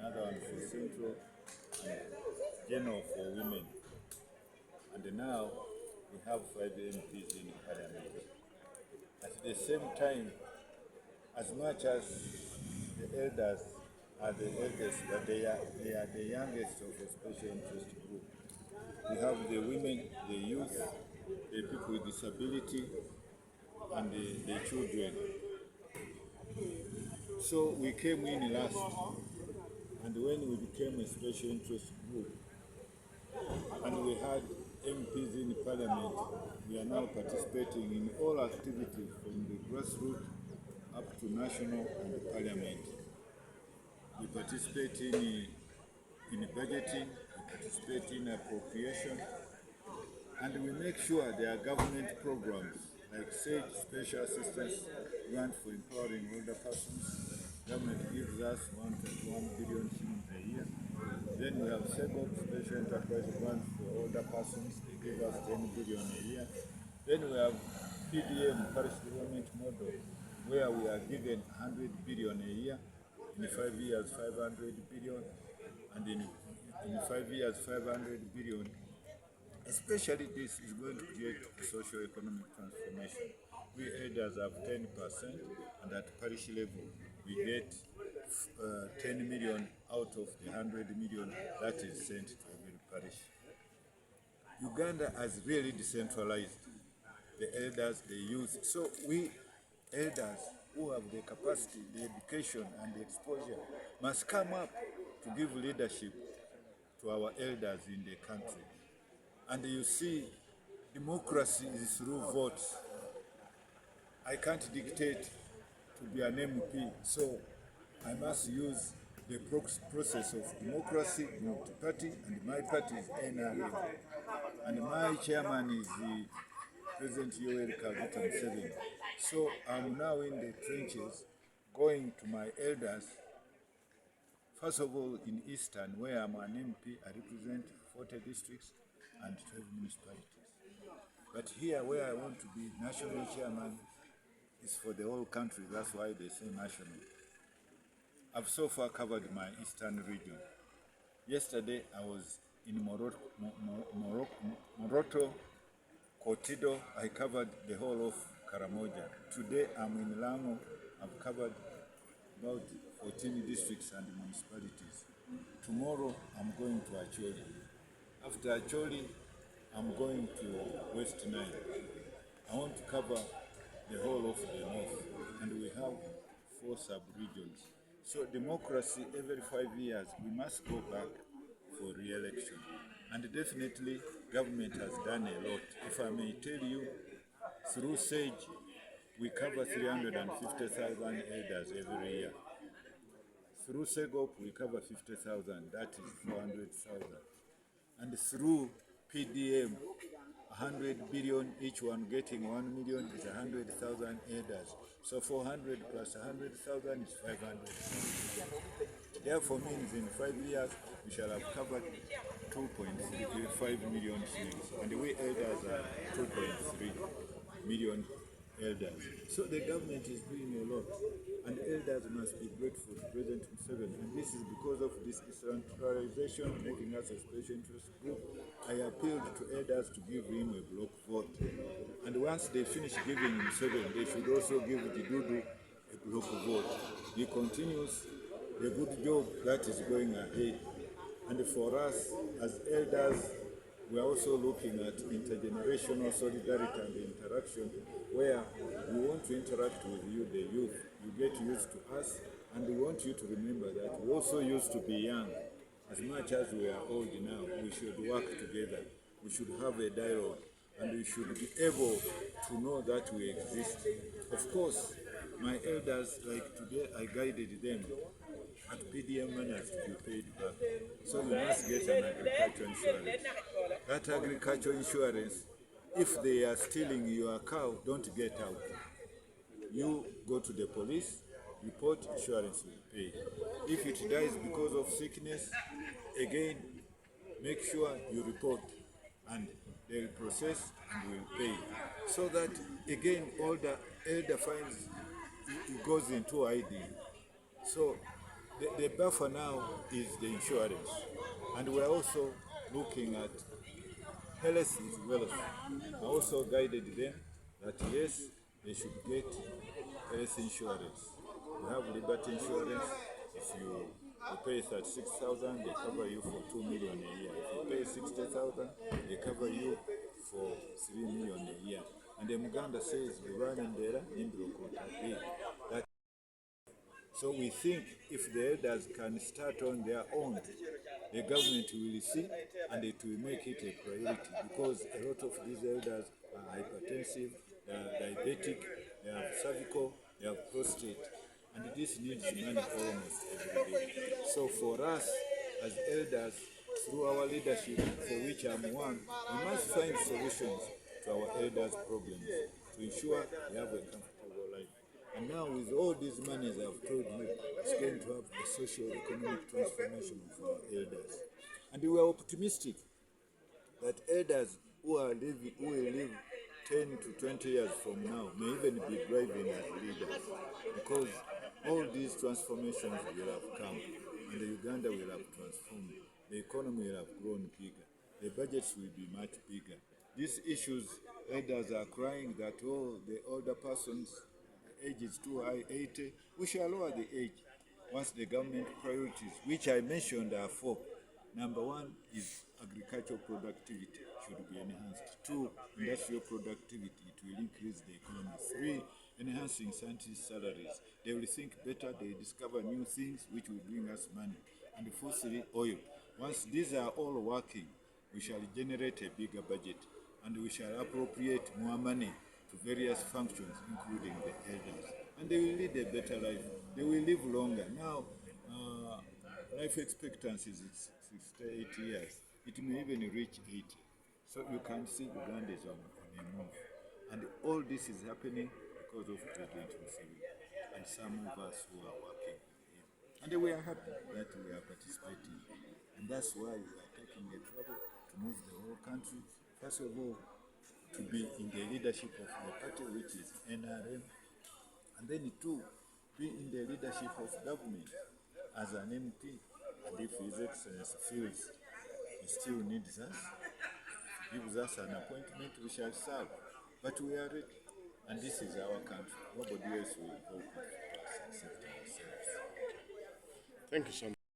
another one for Central, and General for Women. And now we have 5 MPs in Parliament. At the same time, as much as the elders are the eldest, but they are the youngest of the special interest group. We have the women, the youth, the people with disability, and the children. So we came in last, and when we became a special interest group, and we had MPs in Parliament, we are now participating in all activities from the grassroots up to national and Parliament. We participate in budgeting, we participate in appropriation, and we make sure there are government programs like SAGE, Special Assistance Grant for Empowering Older Persons. Government gives us 1.1 billion shillings a year. Then we have SEGOP, Special Enterprise Grant for Older Persons. They give us 10 billion a year. Then we have PDM, Parish Development Model, where we are given 100 billion a year. In 5 years, 500 billion, and in 5 years, 500 billion. Especially this is going to create a socio-economic transformation. We elders have 10%, and at parish level, we get 10 million out of the 100 million that is sent to every parish. Uganda has really decentralized the elders, the youth. So we elders who have the capacity, the education, and the exposure must come up to give leadership to our elders in the country. And you see, democracy is through votes. I can't dictate to be an MP, so I must use the process of democracy, multi-party, and my party is NRM. And my chairman is the President Yoweri Kaguta Museveni. So I'm now in the trenches, going to my elders. First of all, in Eastern, where I'm an MP, I represent 40 districts and 12 municipalities. But here, where I want to be national chairman, is for the whole country. That's why they say national. I've so far covered my Eastern region. Yesterday, I was in Moroto, Kotido. I covered the whole of Karamoja. Today, I'm in Lango. I've covered about 14 districts and municipalities. Tomorrow, I'm going to Acholi. After Acholi, I'm going to West Nile. I want to cover the whole of the north, and we have 4 sub-regions. So democracy, every 5 years, we must go back for re-election. And definitely, government has done a lot. If I may tell you, through SAGE, we cover 350,000 elders every year. Through SEGOP, we cover 50,000, that is 400,000. And through PDM, 100 billion, each one getting 1 million is 100,000 elders. So 400 plus 100,000 is 500,000. Therefore means in 5 years, we shall have covered 2.5 million shillings. And we elders are 2.3 million elders. So the government is doing a lot. And elders must be grateful to President Museveni. And this is because of this decentralization, making us a special interest group. I appealed to elders to give him a block vote. And once they finish giving him 7, they should also give Gidudu a block vote. He continues the good job that is going ahead. And for us, as elders, we are also looking at intergenerational solidarity and interaction, where we want to interact with you, the youth. You get used to us, and we want you to remember that we also used to be young. As much as we are old now, we should work together. We should have a dialogue, and we should be able to know that we exist. Of course, my elders, like today, I guided them at PDM manners to be paid back. So you must get an agricultural insurance. That agricultural insurance, if they are stealing your cow, don't get out. You go to the police, report, insurance will pay. If it dies because of sickness, again, make sure you report, and they will process and will pay. So that, again, all the elder fines, it goes into ID. So The buffer now is the insurance, and we're also looking at health is wealth. I also guided them that yes, they should get health insurance. You have liberty insurance. If you pay 36,000, they cover you for 2 million a year. If you pay 60,000, they cover you for 3 million a year. And the Muganda says, that so we think if the elders can start on their own, the government will see and it will make it a priority, because a lot of these elders are hypertensive, they are diabetic, they have cervical, they have prostate, and this needs money almost every day. So for us as elders, through our leadership, for which I'm one, we must find solutions to our elders' problems to ensure they have a comfortable life. And now with all these monies I've told you, it's going to have a socio-economic transformation for our elders. And we are optimistic that elders who will live 10 to 20 years from now may even be driving as leaders, because all these transformations will have come and the Uganda will have transformed. The economy will have grown bigger. The budgets will be much bigger. These issues, elders are crying that, oh, the older persons' age is too high, 80. We shall lower the age once the government priorities, which I mentioned, are four. Number one is agricultural productivity should be enhanced. Two, industrial productivity, it will increase the economy. Three, enhancing scientists' salaries. They will think better, they discover new things which will bring us money. And fourthly, oil. Once these are all working, we shall generate a bigger budget and we shall appropriate more money to various functions, including the elders. And they will lead a better life. They will live longer. Now, life expectancy is 68 years. It may even reach 80. So you can see Uganda is on a move. And all this is happening because of President Museveni and some of us who are working with him. And we are happy that we are participating. And that's why we are taking the trouble to move the whole country. First of all, to be in the leadership of the party, which is NRM. And then two, be in the leadership of government as an MP. And if His Excellency feels he still needs us, gives us an appointment, we shall serve. But we are ready. And this is our country. Nobody else will help us except ourselves. Thank you so much.